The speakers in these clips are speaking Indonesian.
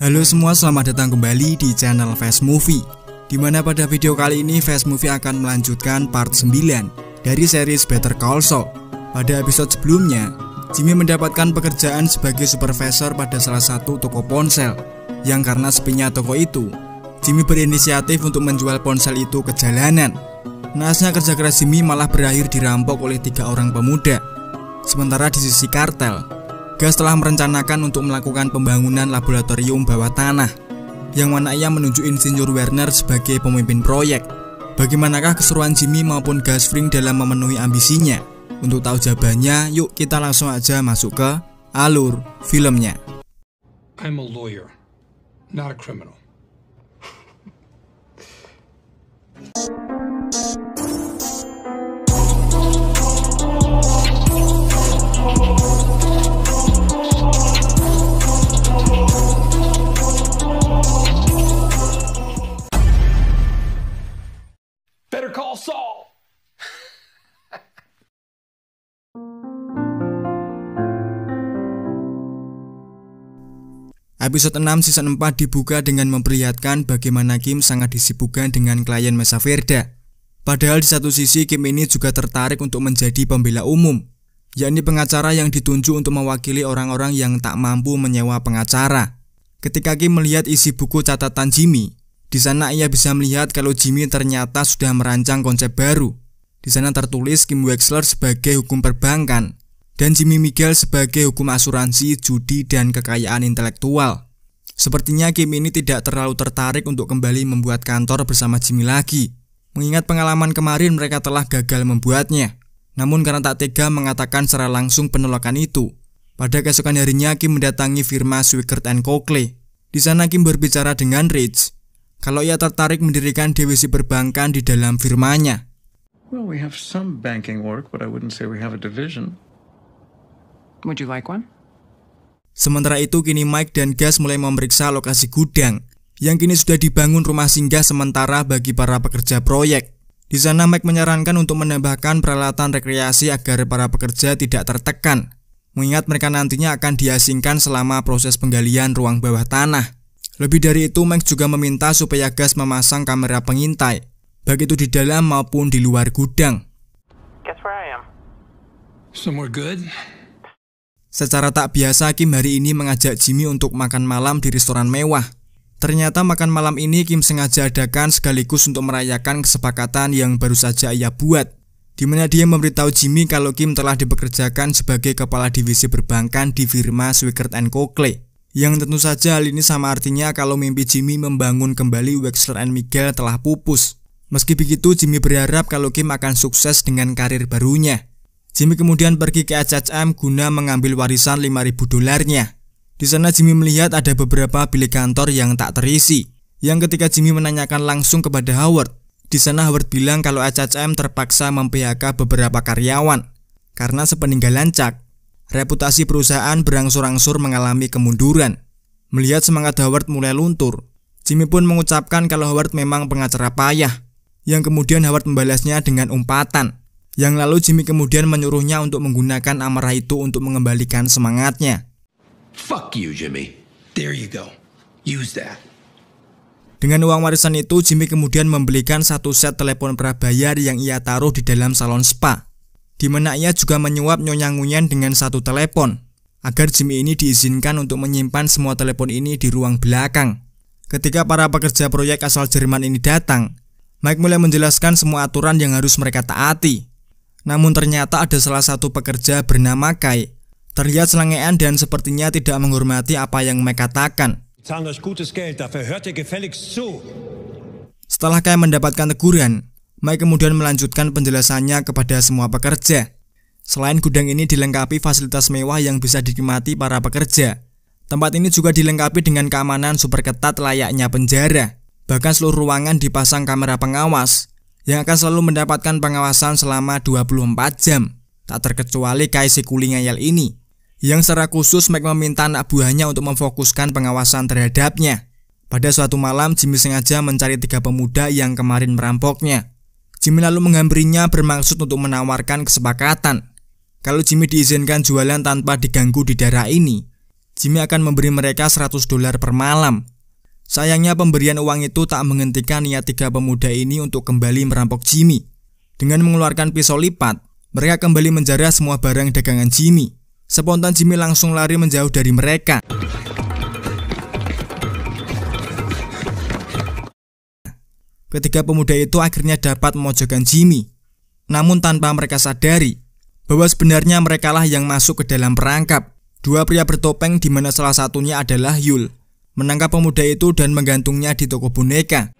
Halo semua, selamat datang kembali di channel Fast Movie, dimana pada video kali ini Fast Movie akan melanjutkan part 9 dari series Better Call Saul. Pada episode sebelumnya, Jimmy mendapatkan pekerjaan sebagai supervisor pada salah satu toko ponsel, yang karena sepinya toko itu, Jimmy berinisiatif untuk menjual ponsel itu ke jalanan. Naasnya kerja keras Jimmy malah berakhir dirampok oleh 3 orang pemuda. Sementara di sisi kartel, Gas telah merencanakan untuk melakukan pembangunan laboratorium bawah tanah, yang mana ia menunjuk Insinyur Werner sebagai pemimpin proyek. Bagaimanakah keseruan Jimmy maupun Gus Fring dalam memenuhi ambisinya? Untuk tahu jawabannya, yuk kita langsung aja masuk ke alur filmnya. I'm a lawyer, not a criminal. Better call Saul. Episode 6 season 4 dibuka dengan memperlihatkan bagaimana Kim sangat disibukkan dengan klien Mesa Verde. Padahal di satu sisi Kim ini juga tertarik untuk menjadi pembela umum, yakni pengacara yang ditunjuk untuk mewakili orang-orang yang tak mampu menyewa pengacara. Ketika Kim melihat isi buku catatan Jimmy, di sana ia bisa melihat kalau Jimmy ternyata sudah merancang konsep baru. Di sana tertulis Kim Wexler sebagai hukum perbankan dan Jimmy Miguel sebagai hukum asuransi, judi, dan kekayaan intelektual. Sepertinya Kim ini tidak terlalu tertarik untuk kembali membuat kantor bersama Jimmy lagi, mengingat pengalaman kemarin mereka telah gagal membuatnya. Namun karena tak tega mengatakan secara langsung penolakan itu, pada keesokan harinya Kim mendatangi firma Swickert & Coakley. Di sana Kim berbicara dengan Rich kalau ia tertarik mendirikan divisi perbankan di dalam firmanya. Well, we have some banking work, but I wouldn't say we have a division. Would you like one? Sementara itu kini Mike dan Gus mulai memeriksa lokasi gudang yang kini sudah dibangun rumah singgah sementara bagi para pekerja proyek. Di sana Mike menyarankan untuk menambahkan peralatan rekreasi agar para pekerja tidak tertekan, mengingat mereka nantinya akan diasingkan selama proses penggalian ruang bawah tanah. Lebih dari itu, Mike juga meminta supaya Gus memasang kamera pengintai, baik itu di dalam maupun di luar gudang. Guess where I am? Somewhere good? Secara tak biasa, Kim hari ini mengajak Jimmy untuk makan malam di restoran mewah. Ternyata makan malam ini Kim sengaja adakan sekaligus untuk merayakan kesepakatan yang baru saja ia buat, di mana dia memberitahu Jimmy kalau Kim telah dipekerjakan sebagai kepala divisi perbankan di firma Swickert & Coakley. Yang tentu saja hal ini sama artinya kalau mimpi Jimmy membangun kembali Wexler & Miguel telah pupus. Meski begitu, Jimmy berharap kalau Kim akan sukses dengan karir barunya. Jimmy kemudian pergi ke HHM guna mengambil warisan $5.000. Di sana Jimmy melihat ada beberapa bilik kantor yang tak terisi. Yang ketika Jimmy menanyakan langsung kepada Howard, di sana Howard bilang kalau HHM terpaksa mem-PHK beberapa karyawan karena sepeninggalan Chuck, reputasi perusahaan berangsur-angsur mengalami kemunduran. Melihat semangat Howard mulai luntur, Jimmy pun mengucapkan kalau Howard memang pengacara payah, yang kemudian Howard membalasnya dengan umpatan, yang lalu Jimmy kemudian menyuruhnya untuk menggunakan amarah itu untuk mengembalikan semangatnya. Fuck you, Jimmy. There you go. Use that. Dengan uang warisan itu, Jimmy kemudian membelikan satu set telepon prabayar yang ia taruh di dalam salon spa, di mana ia juga menyuap Nyonya Nguyen dengan satu telepon, agar Jimmy ini diizinkan untuk menyimpan semua telepon ini di ruang belakang. Ketika para pekerja proyek asal Jerman ini datang, Mike mulai menjelaskan semua aturan yang harus mereka taati. Namun ternyata ada salah satu pekerja bernama Kai, terlihat selengean dan sepertinya tidak menghormati apa yang Mike katakan. Setelah Kai mendapatkan teguran, Mike kemudian melanjutkan penjelasannya kepada semua pekerja. Selain gudang ini dilengkapi fasilitas mewah yang bisa dinikmati para pekerja, tempat ini juga dilengkapi dengan keamanan super ketat layaknya penjara. Bahkan seluruh ruangan dipasang kamera pengawas yang akan selalu mendapatkan pengawasan selama 24 jam. Tak terkecuali Kai si kuli ngeyel ini, yang secara khusus Mike meminta anak buahnya untuk memfokuskan pengawasan terhadapnya. Pada suatu malam, Jimmy sengaja mencari 3 pemuda yang kemarin merampoknya. Jimmy lalu menghampirinya bermaksud untuk menawarkan kesepakatan kalau Jimmy diizinkan jualan tanpa diganggu di daerah ini, Jimmy akan memberi mereka $100 per malam. Sayangnya pemberian uang itu tak menghentikan niat 3 pemuda ini untuk kembali merampok Jimmy. Dengan mengeluarkan pisau lipat, mereka kembali menjarah semua barang dagangan Jimmy. Spontan Jimmy langsung lari menjauh dari mereka. Ketiga pemuda itu akhirnya dapat memojokkan Jimmy. Namun tanpa mereka sadari bahwa sebenarnya merekalah yang masuk ke dalam perangkap. 2 pria bertopeng di mana salah satunya adalah Yul menangkap pemuda itu dan menggantungnya di toko boneka.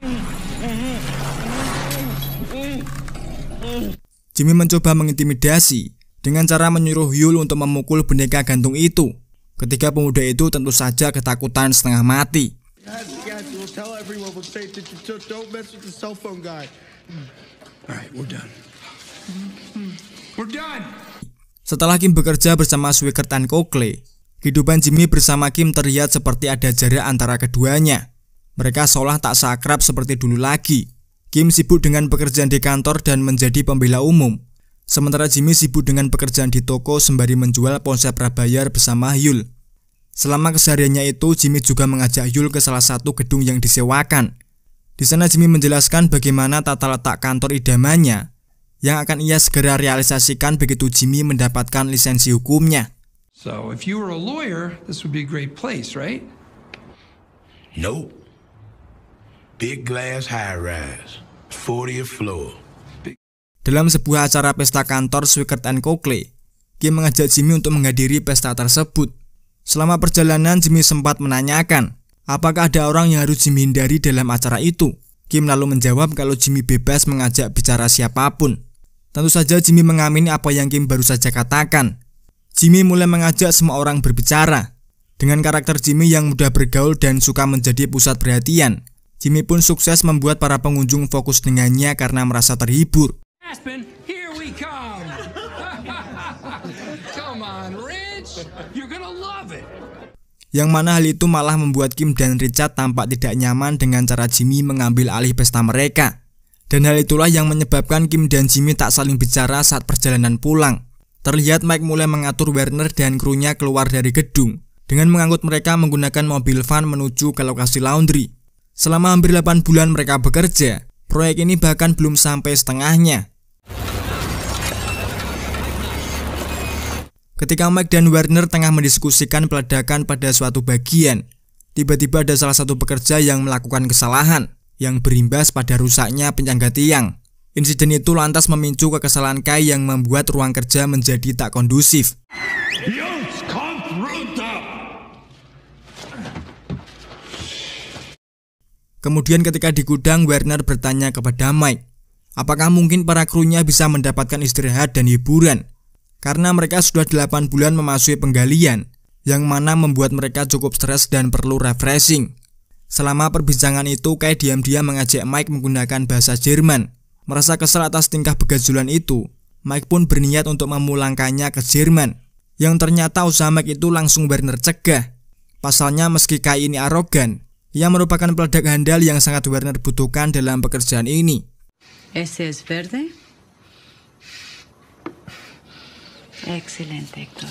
Jimmy mencoba mengintimidasi dengan cara menyuruh Yul untuk memukul boneka gantung itu. Ketiga pemuda itu tentu saja ketakutan setengah mati. Setelah Kim bekerja bersama Swickert dan Coakley, kehidupan Jimmy bersama Kim terlihat seperti ada jarak antara keduanya. Mereka seolah tak seakrab seperti dulu lagi. Kim sibuk dengan pekerjaan di kantor dan menjadi pembela umum, sementara Jimmy sibuk dengan pekerjaan di toko sembari menjual ponsel prabayar bersama Yul. Selama kesehariannya itu, Jimmy juga mengajak Yul ke salah satu gedung yang disewakan. Di sana Jimmy menjelaskan bagaimana tata letak kantor idamannya yang akan ia segera realisasikan begitu Jimmy mendapatkan lisensi hukumnya. So, if you were a lawyer, this would be a great place, right? Nope. Big glass high-rise, 40th floor. Dalam sebuah acara pesta kantor Swickert and Coakley, Kim mengajak Jimmy untuk menghadiri pesta tersebut. Selama perjalanan, Jimmy sempat menanyakan apakah ada orang yang harus Jimmy hindari dalam acara itu. Kim lalu menjawab kalau Jimmy bebas mengajak bicara siapapun. Tentu saja Jimmy mengamini apa yang Kim baru saja katakan. Jimmy mulai mengajak semua orang berbicara. Dengan karakter Jimmy yang mudah bergaul dan suka menjadi pusat perhatian, Jimmy pun sukses membuat para pengunjung fokus dengannya karena merasa terhibur. Aspen, here we come. Come on, Rich. You're gonna love it. Yang mana hal itu malah membuat Kim dan Richard tampak tidak nyaman dengan cara Jimmy mengambil alih pesta mereka. Dan hal itulah yang menyebabkan Kim dan Jimmy tak saling bicara saat perjalanan pulang. Terlihat Mike mulai mengatur Werner dan krunya keluar dari gedung dengan mengangkut mereka menggunakan mobil van menuju ke lokasi laundry. Selama hampir 8 bulan mereka bekerja, proyek ini bahkan belum sampai setengahnya. Ketika Mike dan Werner tengah mendiskusikan peledakan pada suatu bagian, tiba-tiba ada salah satu pekerja yang melakukan kesalahan yang berimbas pada rusaknya penyangga tiang. Insiden itu lantas memicu kekesalan Kai yang membuat ruang kerja menjadi tak kondusif. Kemudian ketika di gudang, Werner bertanya kepada Mike, apakah mungkin para krunya bisa mendapatkan istirahat dan hiburan? Karena mereka sudah 8 bulan memasuki penggalian, yang mana membuat mereka cukup stres dan perlu refreshing. Selama perbincangan itu, Kai diam-diam mengajak Mike menggunakan bahasa Jerman. Merasa kesal atas tingkah begajulan itu, Mike pun berniat untuk memulangkannya ke Jerman. Yang ternyata usaha Mike itu langsung Werner cegah. Pasalnya meski Kai ini arogan, ia merupakan peledak handal yang sangat Werner butuhkan dalam pekerjaan ini. Ese es verde. Excelente, Hector.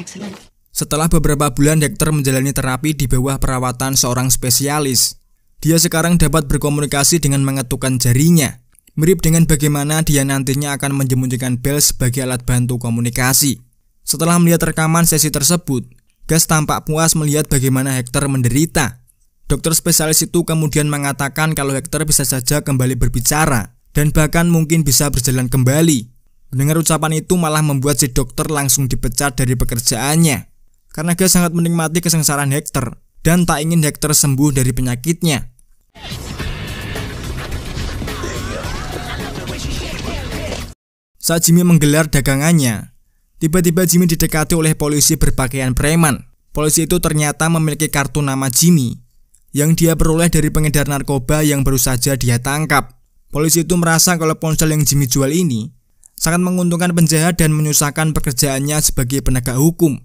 Excelente. Setelah beberapa bulan Hector menjalani terapi di bawah perawatan seorang spesialis, dia sekarang dapat berkomunikasi dengan mengetukkan jarinya, mirip dengan bagaimana dia nantinya akan menyembunyikan bel sebagai alat bantu komunikasi. Setelah melihat rekaman sesi tersebut, Gus tampak puas melihat bagaimana Hector menderita. Dokter spesialis itu kemudian mengatakan kalau Hector bisa saja kembali berbicara dan bahkan mungkin bisa berjalan kembali. Mendengar ucapan itu malah membuat si dokter langsung dipecat dari pekerjaannya. Karena Gus sangat menikmati kesengsaraan Hector dan tak ingin Hector sembuh dari penyakitnya. Saat Jimmy menggelar dagangannya, tiba-tiba Jimmy didekati oleh polisi berpakaian preman. Polisi itu ternyata memiliki kartu nama Jimmy yang dia peroleh dari pengedar narkoba yang baru saja dia tangkap. Polisi itu merasa kalau ponsel yang Jimmy jual ini sangat menguntungkan penjahat dan menyusahkan pekerjaannya sebagai penegak hukum,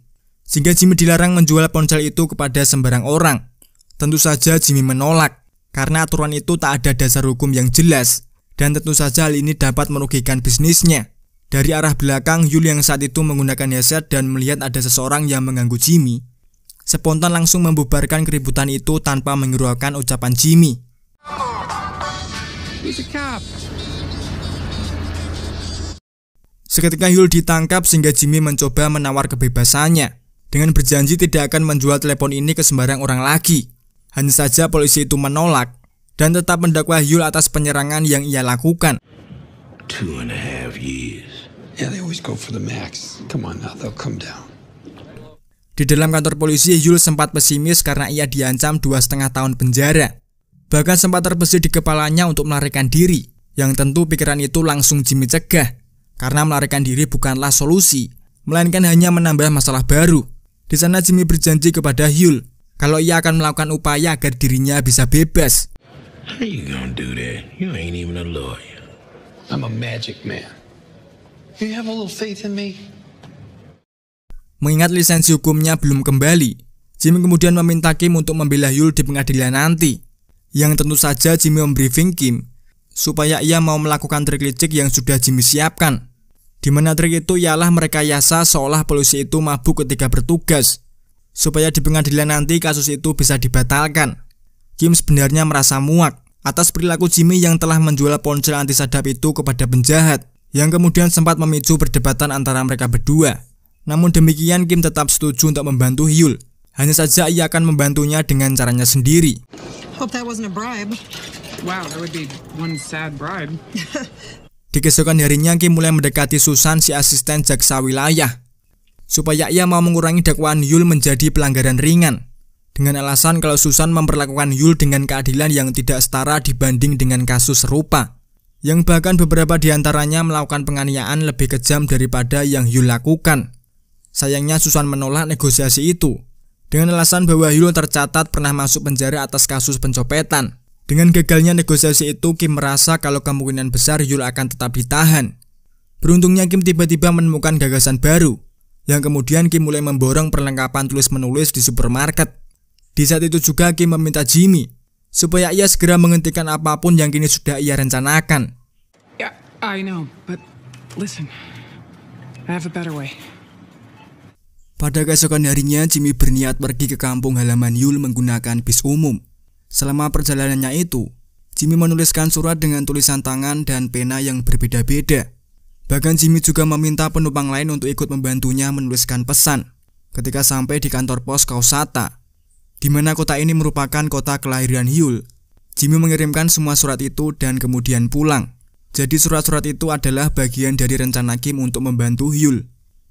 sehingga Jimmy dilarang menjual ponsel itu kepada sembarang orang. Tentu saja Jimmy menolak, karena aturan itu tak ada dasar hukum yang jelas, dan tentu saja hal ini dapat merugikan bisnisnya. Dari arah belakang, Yul yang saat itu menggunakan headset dan melihat ada seseorang yang mengganggu Jimmy, spontan langsung membubarkan keributan itu tanpa menghiraukan ucapan Jimmy. Seketika Yul ditangkap sehingga Jimmy mencoba menawar kebebasannya dengan berjanji tidak akan menjual telepon ini ke sembarang orang lagi. Hanya saja polisi itu menolak dan tetap mendakwa Yul atas penyerangan yang ia lakukan. 2.5 years. Yeah, they always go for the max. Come on now, they'll come down. Di dalam kantor polisi, Yul sempat pesimis karena ia diancam 2,5 tahun penjara. Bahkan sempat terbesit di kepalanya untuk melarikan diri, yang tentu pikiran itu langsung Jimmy cegah. Karena melarikan diri bukanlah solusi, melainkan hanya menambah masalah baru. Di sana Jimmy berjanji kepada Yul kalau ia akan melakukan upaya agar dirinya bisa bebas. How you gonna do that? You ain't even a lawyer. I'm a magic man. You have a little faith in me? Mengingat lisensi hukumnya belum kembali, Jimmy kemudian meminta Kim untuk membela Yul di pengadilan nanti. Yang tentu saja Jimmy membriefing Kim supaya ia mau melakukan trik licik yang sudah Jimmy siapkan. Di mana trik itu ialah merekayasa seolah polisi itu mabuk ketika bertugas, supaya di pengadilan nanti kasus itu bisa dibatalkan. Kim sebenarnya merasa muak atas perilaku Jimmy yang telah menjual ponsel antisadap itu kepada penjahat, yang kemudian sempat memicu perdebatan antara mereka berdua. Namun demikian Kim tetap setuju untuk membantu Yul. Hanya saja ia akan membantunya dengan caranya sendiri. Hope that wasn't a bribe. Wow, that would be one sad bribe. Di keesokan harinya Kim mulai mendekati Susan, si asisten jaksa wilayah, supaya ia mau mengurangi dakwaan Yul menjadi pelanggaran ringan, dengan alasan kalau Susan memperlakukan Yul dengan keadilan yang tidak setara dibanding dengan kasus serupa, yang bahkan beberapa diantaranya melakukan penganiayaan lebih kejam daripada yang Yul lakukan. Sayangnya Susan menolak negosiasi itu, dengan alasan bahwa Yul tercatat pernah masuk penjara atas kasus pencopetan. Dengan gagalnya negosiasi itu, Kim merasa kalau kemungkinan besar Yul akan tetap ditahan. Beruntungnya Kim tiba-tiba menemukan gagasan baru, yang kemudian Kim mulai memborong perlengkapan tulis-menulis di supermarket. Di saat itu juga Kim meminta Jimmy supaya ia segera menghentikan apapun yang kini sudah ia rencanakan. Yeah, I know, but listen, I have a better way. Pada keesokan harinya, Jimmy berniat pergi ke kampung halaman Yul menggunakan bis umum. Selama perjalanannya itu, Jimmy menuliskan surat dengan tulisan tangan dan pena yang berbeda-beda. Bahkan Jimmy juga meminta penumpang lain untuk ikut membantunya menuliskan pesan. Ketika sampai di kantor pos Coushatta, di mana kota ini merupakan kota kelahiran Yul, Jimmy mengirimkan semua surat itu dan kemudian pulang. Jadi surat-surat itu adalah bagian dari rencana Kim untuk membantu Yul.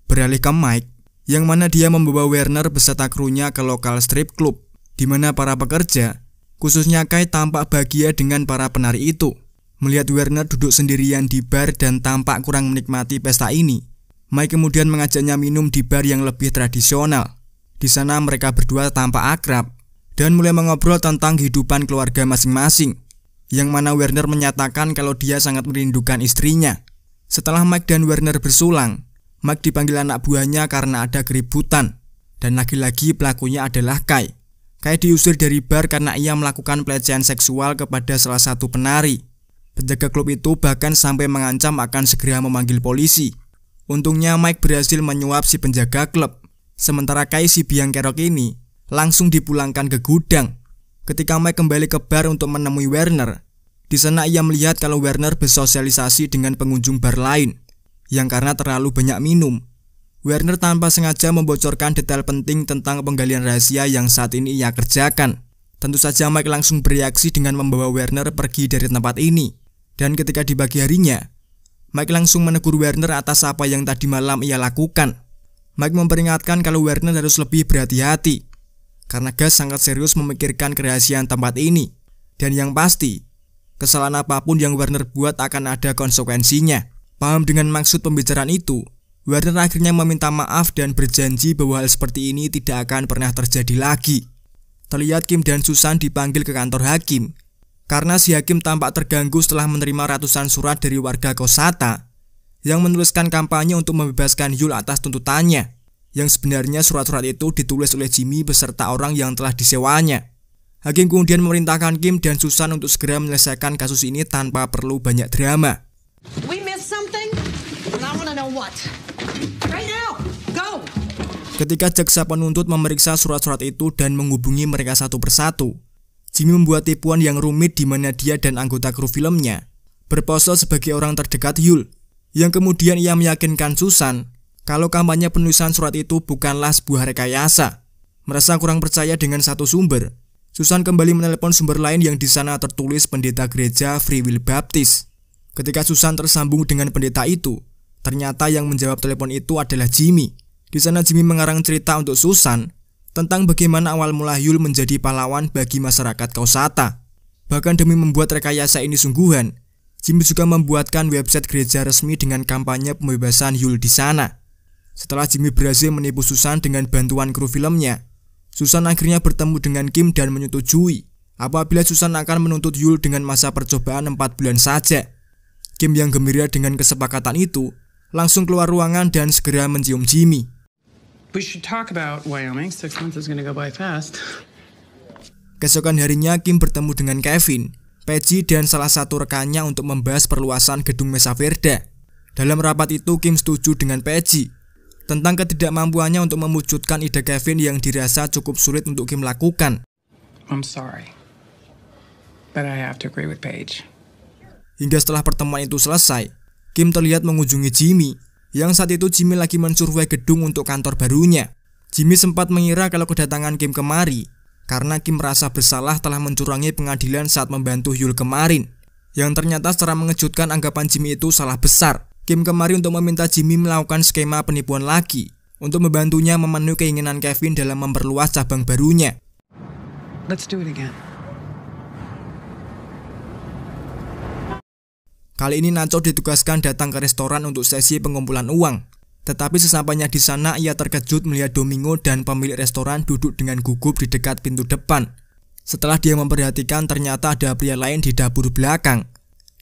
Beralih ke Mike, yang mana dia membawa Werner beserta krunya ke lokal strip club, di mana para pekerja, khususnya Kai, tampak bahagia dengan para penari itu. Melihat Werner duduk sendirian di bar dan tampak kurang menikmati pesta ini, Mike kemudian mengajaknya minum di bar yang lebih tradisional. Di sana mereka berdua tampak akrab dan mulai mengobrol tentang kehidupan keluarga masing-masing, yang mana Werner menyatakan kalau dia sangat merindukan istrinya. Setelah Mike dan Werner bersulang, Mike dipanggil anak buahnya karena ada keributan, dan lagi-lagi pelakunya adalah Kai. Kai diusir dari bar karena ia melakukan pelecehan seksual kepada salah satu penari. Penjaga klub itu bahkan sampai mengancam akan segera memanggil polisi. Untungnya Mike berhasil menyuap si penjaga klub. Sementara Kai, si biang kerok ini, langsung dipulangkan ke gudang. Ketika Mike kembali ke bar untuk menemui Werner, di sana ia melihat kalau Werner bersosialisasi dengan pengunjung bar lain, yang karena terlalu banyak minum, Werner tanpa sengaja membocorkan detail penting tentang penggalian rahasia yang saat ini ia kerjakan. Tentu saja Mike langsung bereaksi dengan membawa Werner pergi dari tempat ini. Dan ketika di pagi harinya, Mike langsung menegur Werner atas apa yang tadi malam ia lakukan. Mike memperingatkan kalau Werner harus lebih berhati-hati, karena Gus sangat serius memikirkan kerahasiaan tempat ini. Dan yang pasti, kesalahan apapun yang Werner buat akan ada konsekuensinya. Paham dengan maksud pembicaraan itu, Werner akhirnya meminta maaf dan berjanji bahwa hal seperti ini tidak akan pernah terjadi lagi. Terlihat Kim dan Susan dipanggil ke kantor hakim, karena si hakim tampak terganggu setelah menerima ratusan surat dari warga Coushatta yang menuliskan kampanye untuk membebaskan Yul atas tuntutannya, yang sebenarnya surat-surat itu ditulis oleh Jimmy beserta orang yang telah disewanya. Hakim kemudian memerintahkan Kim dan Susan untuk segera menyelesaikan kasus ini tanpa perlu banyak drama. We missed something? And I want to know what. Right now, go! Ketika jaksa penuntut memeriksa surat-surat itu dan menghubungi mereka satu persatu, Jimmy membuat tipuan yang rumit di mana dia dan anggota kru filmnya berpose sebagai orang terdekat Yul, yang kemudian ia meyakinkan Susan kalau kampanye penulisan surat itu bukanlah sebuah rekayasa. Merasa kurang percaya dengan satu sumber, Susan kembali menelepon sumber lain yang di sana tertulis pendeta gereja Free Will Baptist. Ketika Susan tersambung dengan pendeta itu, ternyata yang menjawab telepon itu adalah Jimmy. Di sana Jimmy mengarang cerita untuk Susan tentang bagaimana awal mula Yul menjadi pahlawan bagi masyarakat Coushatta. Bahkan demi membuat rekayasa ini sungguhan, Jimmy juga membuatkan website gereja resmi dengan kampanye pembebasan Yul di sana. Setelah Jimmy berhasil menipu Susan dengan bantuan kru filmnya, Susan akhirnya bertemu dengan Kim dan menyetujui apabila Susan akan menuntut Yul dengan masa percobaan 4 bulan saja. Kim yang gembira dengan kesepakatan itu langsung keluar ruangan dan segera mencium Jimmy. We should talk about Wyoming. 6 months is gonna go by fast. Keesokan harinya Kim bertemu dengan Kevin, Peggy dan salah satu rekannya untuk membahas perluasan gedung Mesa Verde. Dalam rapat itu Kim setuju dengan Peggy tentang ketidakmampuannya untuk mewujudkan ide Kevin yang dirasa cukup sulit untuk Kim lakukan. I'm sorry, but I have to agree with Paige. Hingga setelah pertemuan itu selesai, Kim terlihat mengunjungi Jimmy, yang saat itu Jimmy lagi mensurvei gedung untuk kantor barunya. Jimmy sempat mengira kalau kedatangan Kim kemari karena Kim merasa bersalah telah mencurangi pengadilan saat membantu Yul kemarin. Yang ternyata secara mengejutkan anggapan Jimmy itu salah besar. Kim kemari untuk meminta Jimmy melakukan skema penipuan lagi untuk membantunya memenuhi keinginan Kevin dalam memperluas cabang barunya. Let's do it again. Kali ini Nacho ditugaskan datang ke restoran untuk sesi pengumpulan uang. Tetapi sesampainya di sana ia terkejut melihat Domingo dan pemilik restoran duduk dengan gugup di dekat pintu depan. Setelah dia memperhatikan ternyata ada pria lain di dapur belakang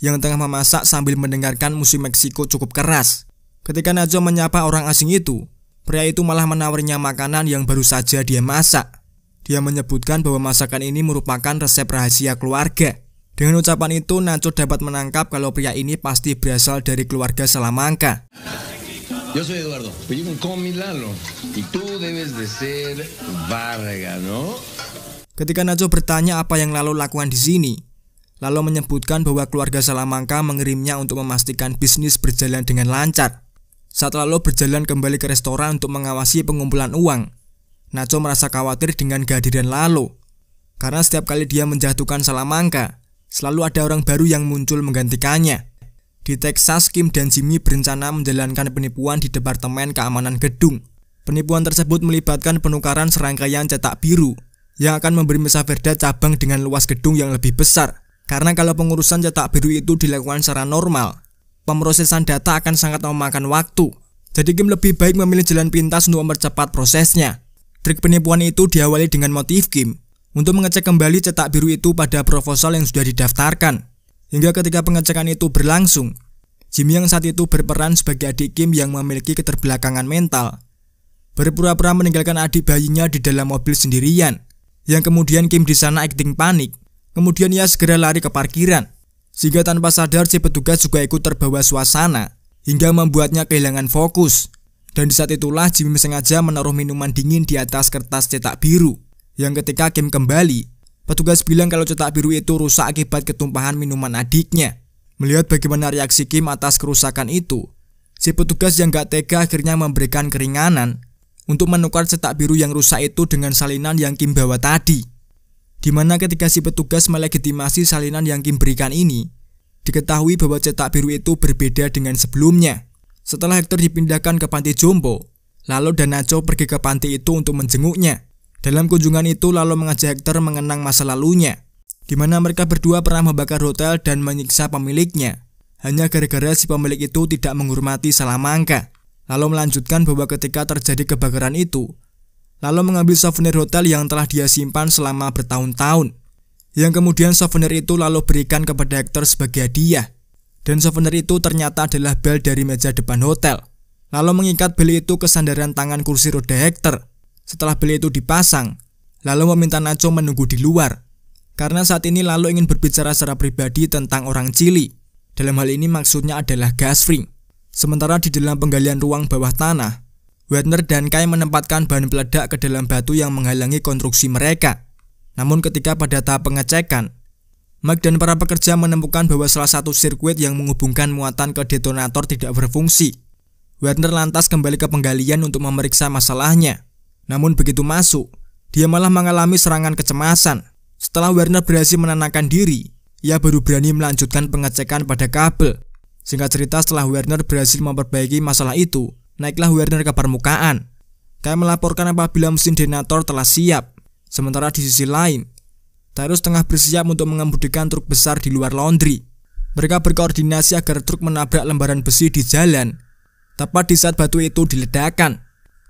yang tengah memasak sambil mendengarkan musik Meksiko cukup keras. Ketika Nacho menyapa orang asing itu, pria itu malah menawarinya makanan yang baru saja dia masak. Dia menyebutkan bahwa masakan ini merupakan resep rahasia keluarga. Dengan ucapan itu, Nacho dapat menangkap kalau pria ini pasti berasal dari keluarga Salamanca. Yo soy Eduardo, pero you can call me Lalo. Y tú debes de ser Varga, ¿no? Ketika Nacho bertanya apa yang Lalo lakukan di sini, Lalo menyebutkan bahwa keluarga Salamanca mengirimnya untuk memastikan bisnis berjalan dengan lancar. Saat Lalo berjalan kembali ke restoran untuk mengawasi pengumpulan uang, Nacho merasa khawatir dengan kehadiran Lalo. Karena setiap kali dia menjatuhkan Salamanca, selalu ada orang baru yang muncul menggantikannya. Di Texas, Kim dan Jimmy berencana menjalankan penipuan di Departemen Keamanan Gedung. Penipuan tersebut melibatkan penukaran serangkaian cetak biru yang akan memberi Mesa Verde cabang dengan luas gedung yang lebih besar. Karena kalau pengurusan cetak biru itu dilakukan secara normal, pemrosesan data akan sangat memakan waktu. Jadi Kim lebih baik memilih jalan pintas untuk mempercepat prosesnya. Trik penipuan itu diawali dengan motif Kim untuk mengecek kembali cetak biru itu pada proposal yang sudah didaftarkan. Hingga ketika pengecekan itu berlangsung, Jimmy yang saat itu berperan sebagai adik Kim yang memiliki keterbelakangan mental berpura-pura meninggalkan adik bayinya di dalam mobil sendirian. Yang kemudian Kim di sana acting panik. Kemudian ia segera lari ke parkiran. Sehingga tanpa sadar si petugas juga ikut terbawa suasana hingga membuatnya kehilangan fokus. Dan di saat itulah Jimmy sengaja menaruh minuman dingin di atas kertas cetak biru. Yang ketika Kim kembali, petugas bilang kalau cetak biru itu rusak akibat ketumpahan minuman adiknya. Melihat bagaimana reaksi Kim atas kerusakan itu, si petugas yang gak tega akhirnya memberikan keringanan untuk menukar cetak biru yang rusak itu dengan salinan yang Kim bawa tadi. Dimana ketika si petugas melegitimasi salinan yang Kim berikan ini, diketahui bahwa cetak biru itu berbeda dengan sebelumnya. Setelah Hector dipindahkan ke panti jompo, Lalo dan Nacho pergi ke panti itu untuk menjenguknya. Dalam kunjungan itu, Lalo mengajak Hector mengenang masa lalunya, di mana mereka berdua pernah membakar hotel dan menyiksa pemiliknya, hanya gara-gara si pemilik itu tidak menghormati Salamanca. Lalo melanjutkan bahwa ketika terjadi kebakaran itu, Lalo mengambil souvenir hotel yang telah dia simpan selama bertahun-tahun, yang kemudian souvenir itu Lalo berikan kepada Hector sebagai hadiah. Dan souvenir itu ternyata adalah bel dari meja depan hotel. Lalo mengikat bel itu ke sandaran tangan kursi roda Hector. Setelah bel itu dipasang, Lalo meminta Nacho menunggu di luar, karena saat ini Lalo ingin berbicara secara pribadi tentang orang Chili. Dalam hal ini maksudnya adalah Gas Fring. Sementara di dalam penggalian ruang bawah tanah, Werner dan Kai menempatkan bahan peledak ke dalam batu yang menghalangi konstruksi mereka. Namun ketika pada tahap pengecekan, Mike dan para pekerja menemukan bahwa salah satu sirkuit yang menghubungkan muatan ke detonator tidak berfungsi. Werner lantas kembali ke penggalian untuk memeriksa masalahnya. Namun begitu masuk, dia malah mengalami serangan kecemasan. Setelah Werner berhasil menenangkan diri, ia baru berani melanjutkan pengecekan pada kabel. Singkat cerita, setelah Werner berhasil memperbaiki masalah itu, naiklah Werner ke permukaan. Kai melaporkan apabila mesin detonator telah siap. Sementara di sisi lain, Tyrus tengah bersiap untuk mengemudikan truk besar di luar laundry. Mereka berkoordinasi agar truk menabrak lembaran besi di jalan, tepat di saat batu itu diledakkan.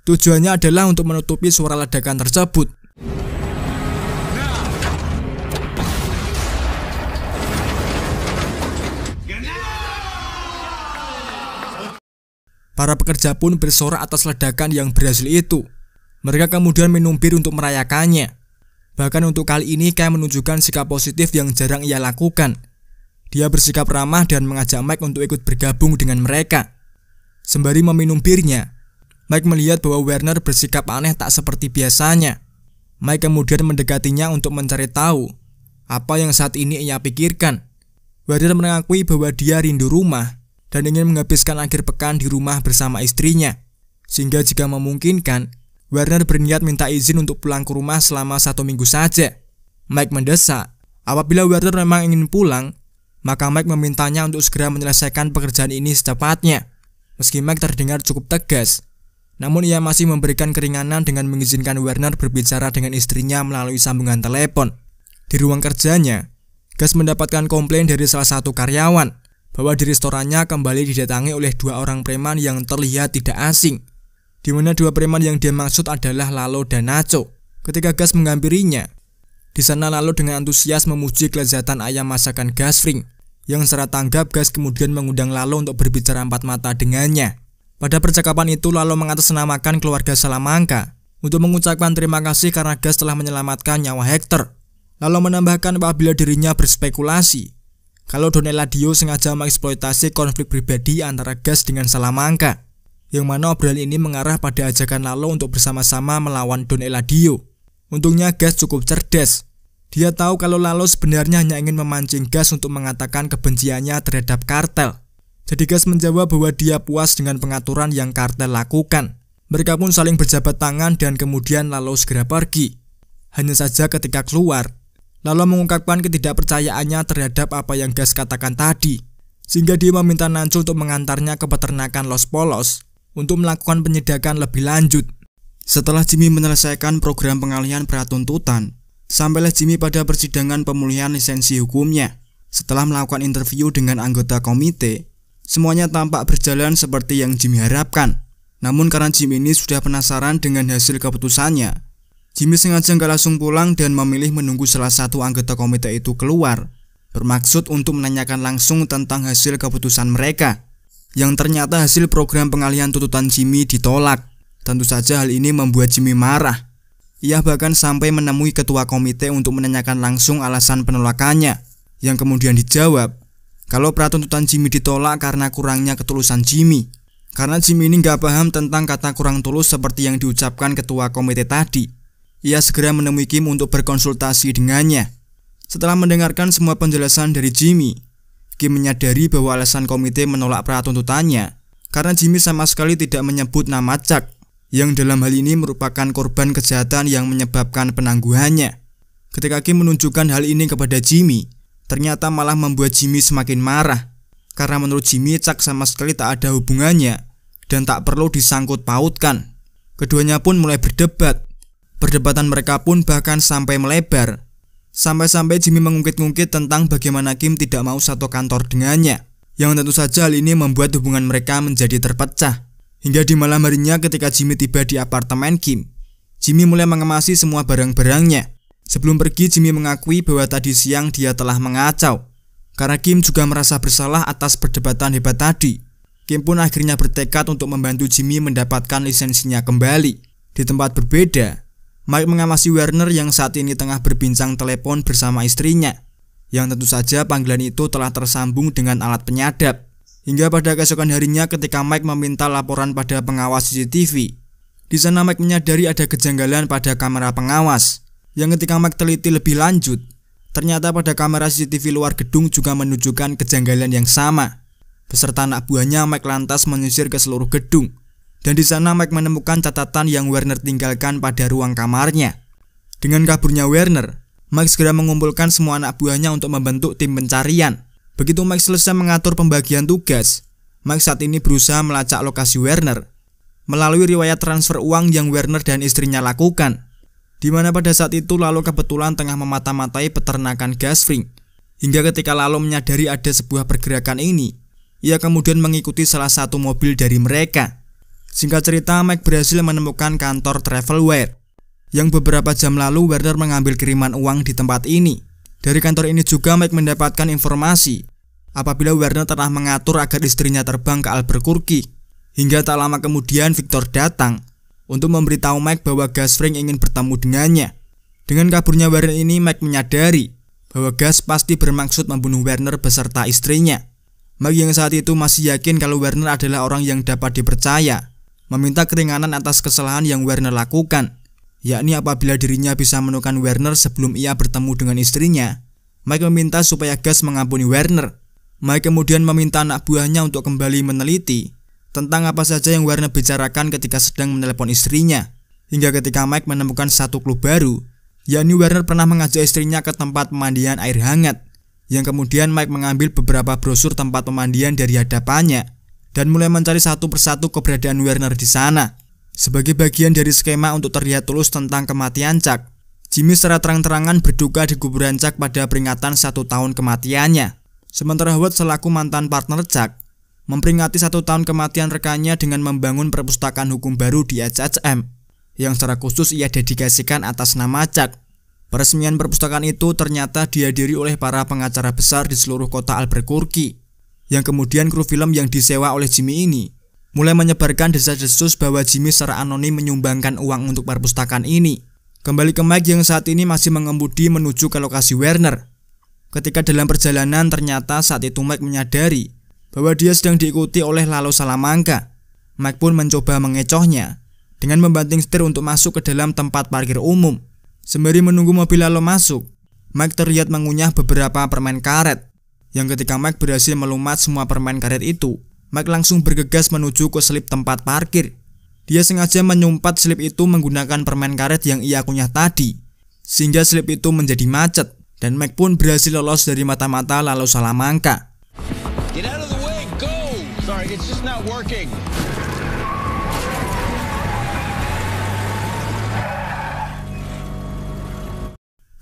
Tujuannya adalah untuk menutupi suara ledakan tersebut. Para pekerja pun bersorak atas ledakan yang berhasil itu. Mereka kemudian minum bir untuk merayakannya. Bahkan untuk kali ini Kai menunjukkan sikap positif yang jarang ia lakukan. Dia bersikap ramah dan mengajak Mike untuk ikut bergabung dengan mereka. Sembari meminum birnya, Mike melihat bahwa Werner bersikap aneh tak seperti biasanya. Mike kemudian mendekatinya untuk mencari tahu apa yang saat ini ia pikirkan. Werner mengakui bahwa dia rindu rumah dan ingin menghabiskan akhir pekan di rumah bersama istrinya. Sehingga jika memungkinkan, Werner berniat minta izin untuk pulang ke rumah selama 1 minggu saja. Mike mendesak, apabila Werner memang ingin pulang, maka Mike memintanya untuk segera menyelesaikan pekerjaan ini secepatnya. Meski Mike terdengar cukup tegas, namun ia masih memberikan keringanan dengan mengizinkan Werner berbicara dengan istrinya melalui sambungan telepon. Di ruang kerjanya, Gus mendapatkan komplain dari salah satu karyawan bahwa di restorannya kembali didatangi oleh 2 orang preman yang terlihat tidak asing, di mana 2 preman yang dia maksud adalah Lalo dan Nacho. Ketika Gus menghampirinya, di sana Lalo dengan antusias memuji kelezatan ayam masakan Gus Fring. Yang secara tanggap, Gus kemudian mengundang Lalo untuk berbicara 4 mata dengannya. Pada percakapan itu, Lalo mengatasnamakan keluarga Salamanca untuk mengucapkan terima kasih karena Gus telah menyelamatkan nyawa Hector. Lalo menambahkan apabila dirinya berspekulasi kalau Don Eladio sengaja mengeksploitasi konflik pribadi antara Gus dengan Salamanca, yang mana obrolan ini mengarah pada ajakan Lalo untuk bersama-sama melawan Don Eladio. Untungnya Gus cukup cerdas. Dia tahu kalau Lalo sebenarnya hanya ingin memancing Gus untuk mengatakan kebenciannya terhadap kartel. Jadi Gus menjawab bahwa dia puas dengan pengaturan yang kartel lakukan. Mereka pun saling berjabat tangan dan kemudian Lalo segera pergi. Hanya saja ketika keluar, Lalo mengungkapkan ketidakpercayaannya terhadap apa yang Gus katakan tadi, sehingga dia meminta Nacho untuk mengantarnya ke peternakan Los Polos untuk melakukan penyidikan lebih lanjut. Setelah Jimmy menyelesaikan program pengalihan pratuntutan, sampailah Jimmy pada persidangan pemulihan lisensi hukumnya. Setelah melakukan interview dengan anggota komite, semuanya tampak berjalan seperti yang Jimmy harapkan. Namun karena Jimmy ini sudah penasaran dengan hasil keputusannya, Jimmy sengaja nggak langsung pulang dan memilih menunggu salah satu anggota komite itu keluar, bermaksud untuk menanyakan langsung tentang hasil keputusan mereka. Yang ternyata hasil program pengalihan tuntutan Jimmy ditolak. Tentu saja hal ini membuat Jimmy marah. Ia bahkan sampai menemui ketua komite untuk menanyakan langsung alasan penolakannya, yang kemudian dijawab kalau pratuntutan Jimmy ditolak karena kurangnya ketulusan Jimmy. Karena Jimmy ini nggak paham tentang kata kurang tulus seperti yang diucapkan ketua komite tadi. Ia segera menemui Kim untuk berkonsultasi dengannya. Setelah mendengarkan semua penjelasan dari Jimmy, Kim menyadari bahwa alasan komite menolak pratuntutannya karena Jimmy sama sekali tidak menyebut nama Chuck, yang dalam hal ini merupakan korban kejahatan yang menyebabkan penangguhannya. Ketika Kim menunjukkan hal ini kepada Jimmy, ternyata malah membuat Jimmy semakin marah. Karena menurut Jimmy, Chuck sama sekali tak ada hubungannya dan tak perlu disangkut pautkan. Keduanya pun mulai berdebat. Perdebatan mereka pun bahkan sampai melebar. Sampai-sampai Jimmy mengungkit-ungkit tentang bagaimana Kim tidak mau satu kantor dengannya. Yang tentu saja hal ini membuat hubungan mereka menjadi terpecah. Hingga di malam harinya ketika Jimmy tiba di apartemen Kim, Jimmy mulai mengemasi semua barang-barangnya. Sebelum pergi, Jimmy mengakui bahwa tadi siang dia telah mengacau. Karena Kim juga merasa bersalah atas perdebatan hebat tadi. Kim pun akhirnya bertekad untuk membantu Jimmy mendapatkan lisensinya kembali. Di tempat berbeda, Mike mengamasi Werner yang saat ini tengah berbincang telepon bersama istrinya, yang tentu saja panggilan itu telah tersambung dengan alat penyadap. Hingga pada keesokan harinya ketika Mike meminta laporan pada pengawas CCTV, Di sana Mike menyadari ada kejanggalan pada kamera pengawas, yang ketika Mike teliti lebih lanjut, ternyata pada kamera CCTV luar gedung juga menunjukkan kejanggalan yang sama. Beserta anak buahnya, Mike lantas menyisir ke seluruh gedung, dan di sana Mike menemukan catatan yang Werner tinggalkan pada ruang kamarnya. Dengan kaburnya Werner, Mike segera mengumpulkan semua anak buahnya untuk membentuk tim pencarian. Begitu Mike selesai mengatur pembagian tugas, Mike saat ini berusaha melacak lokasi Werner melalui riwayat transfer uang yang Werner dan istrinya lakukan, di mana pada saat itu Lalo kebetulan tengah memata-matai peternakan Gasfring. Hingga ketika Lalo menyadari ada sebuah pergerakan ini, ia kemudian mengikuti salah satu mobil dari mereka. Singkat cerita, Mike berhasil menemukan kantor Travelware, yang beberapa jam lalu Werner mengambil kiriman uang di tempat ini. Dari kantor ini juga Mike mendapatkan informasi apabila Werner telah mengatur agar istrinya terbang ke Albuquerque. Hingga tak lama kemudian Victor datang untuk memberitahu Mike bahwa Gasfring ingin bertemu dengannya. Dengan kaburnya Werner ini, Mike menyadari bahwa Gas pasti bermaksud membunuh Werner beserta istrinya. Mike yang saat itu masih yakin kalau Werner adalah orang yang dapat dipercaya, meminta keringanan atas kesalahan yang Werner lakukan, yakni apabila dirinya bisa menemukan Werner sebelum ia bertemu dengan istrinya. Mike meminta supaya Gas mengampuni Werner. Mike kemudian meminta anak buahnya untuk kembali meneliti tentang apa saja yang Werner bicarakan ketika sedang menelepon istrinya. Hingga ketika Mike menemukan satu clue baru, yakni Werner pernah mengajak istrinya ke tempat pemandian air hangat, yang kemudian Mike mengambil beberapa brosur tempat pemandian dari hadapannya dan mulai mencari satu persatu keberadaan Werner di sana. Sebagai bagian dari skema untuk terlihat tulus tentang kematian Chuck, Jimmy secara terang-terangan berduka di kuburan Chuck pada peringatan 1 tahun kematiannya. Sementara Howard selaku mantan partner Chuck memperingati 1 tahun kematian rekannya dengan membangun perpustakaan hukum baru di HHM, yang secara khusus ia dedikasikan atas nama Chuck. Peresmian perpustakaan itu ternyata dihadiri oleh para pengacara besar di seluruh kota Albuquerque, yang kemudian kru film yang disewa oleh Jimmy ini mulai menyebarkan desas-desus bahwa Jimmy secara anonim menyumbangkan uang untuk perpustakaan ini. Kembali ke Mike yang saat ini masih mengemudi menuju ke lokasi Werner. Ketika dalam perjalanan, ternyata saat itu Mike menyadari bahwa dia sedang diikuti oleh Lalo Salamanca. Mike pun mencoba mengecohnya dengan membanting setir untuk masuk ke dalam tempat parkir umum. Sembari menunggu mobil Lalo masuk, Mike terlihat mengunyah beberapa permen karet, yang ketika Mike berhasil melumat semua permen karet itu, Mike langsung bergegas menuju ke selip tempat parkir. Dia sengaja menyumpat selip itu menggunakan permen karet yang ia kunyah tadi, sehingga selip itu menjadi macet, dan Mike pun berhasil lolos dari mata-mata Lalo Salamanca. Get out of the way, go! Sorry, it's just not working.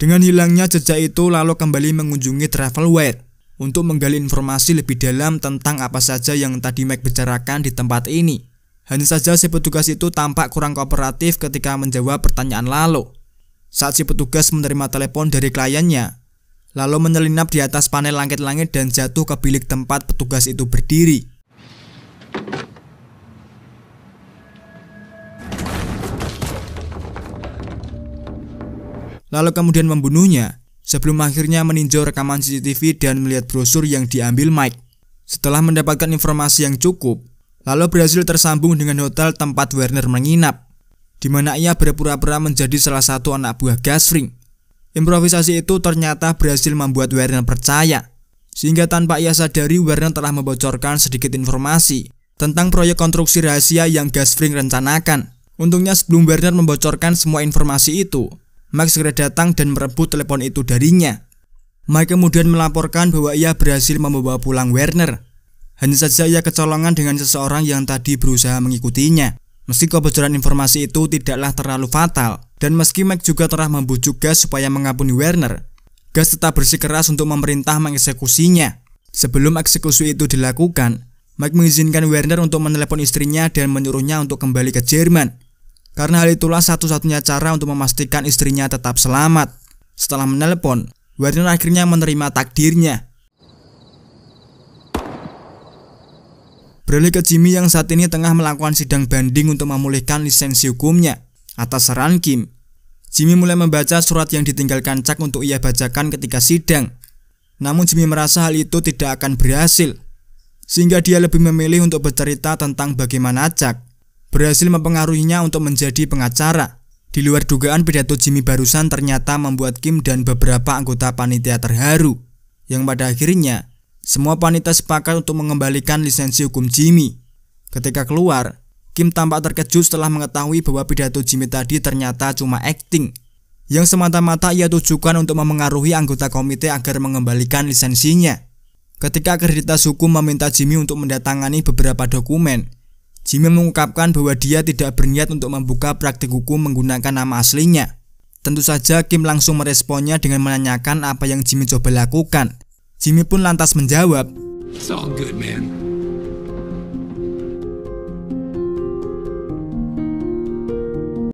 Dengan hilangnya jejak itu, Lalo kembali mengunjungi Travelware untuk menggali informasi lebih dalam tentang apa saja yang tadi Mike bicarakan di tempat ini. Hanya saja si petugas itu tampak kurang kooperatif ketika menjawab pertanyaan Lalo. Saat si petugas menerima telepon dari kliennya, Lalo menyelinap di atas panel langit-langit dan jatuh ke bilik tempat petugas itu berdiri. Lalu kemudian membunuhnya sebelum akhirnya meninjau rekaman CCTV dan melihat brosur yang diambil Mike. Setelah mendapatkan informasi yang cukup, Lalo berhasil tersambung dengan hotel tempat Werner menginap, di mana ia berpura-pura menjadi salah satu anak buah Gasfring. Improvisasi itu ternyata berhasil membuat Werner percaya, sehingga tanpa ia sadari Werner telah membocorkan sedikit informasi tentang proyek konstruksi rahasia yang Gasfring rencanakan. Untungnya sebelum Werner membocorkan semua informasi itu, Mike segera datang dan merebut telepon itu darinya. Mike kemudian melaporkan bahwa ia berhasil membawa pulang Werner. Hanya saja ia kecolongan dengan seseorang yang tadi berusaha mengikutinya. Meski kebocoran informasi itu tidaklah terlalu fatal, dan meski Mike juga telah membujuk Gas supaya mengampuni Werner, Gas tetap bersikeras untuk memerintah mengeksekusinya. Sebelum eksekusi itu dilakukan, Mike mengizinkan Werner untuk menelepon istrinya dan menyuruhnya untuk kembali ke Jerman. Karena hal itulah satu-satunya cara untuk memastikan istrinya tetap selamat. Setelah menelepon, Werner akhirnya menerima takdirnya. Beralih ke Jimmy yang saat ini tengah melakukan sidang banding untuk memulihkan lisensi hukumnya. Atas saran Kim, Jimmy mulai membaca surat yang ditinggalkan Chuck untuk ia bacakan ketika sidang. Namun Jimmy merasa hal itu tidak akan berhasil, sehingga dia lebih memilih untuk bercerita tentang bagaimana Chuck berhasil mempengaruhinya untuk menjadi pengacara. Di luar dugaan, pidato Jimmy barusan ternyata membuat Kim dan beberapa anggota panitia terharu, yang pada akhirnya semua panitia sepakat untuk mengembalikan lisensi hukum Jimmy. Ketika keluar, Kim tampak terkejut setelah mengetahui bahwa pidato Jimmy tadi ternyata cuma akting, yang semata-mata ia tujukan untuk memengaruhi anggota komite agar mengembalikan lisensinya. Ketika akreditas hukum meminta Jimmy untuk mendatangani beberapa dokumen, Jimmy mengungkapkan bahwa dia tidak berniat untuk membuka praktik hukum menggunakan nama aslinya. Tentu saja Kim langsung meresponnya dengan menanyakan apa yang Jimmy coba lakukan. Jimmy pun lantas menjawab, It's all good, man.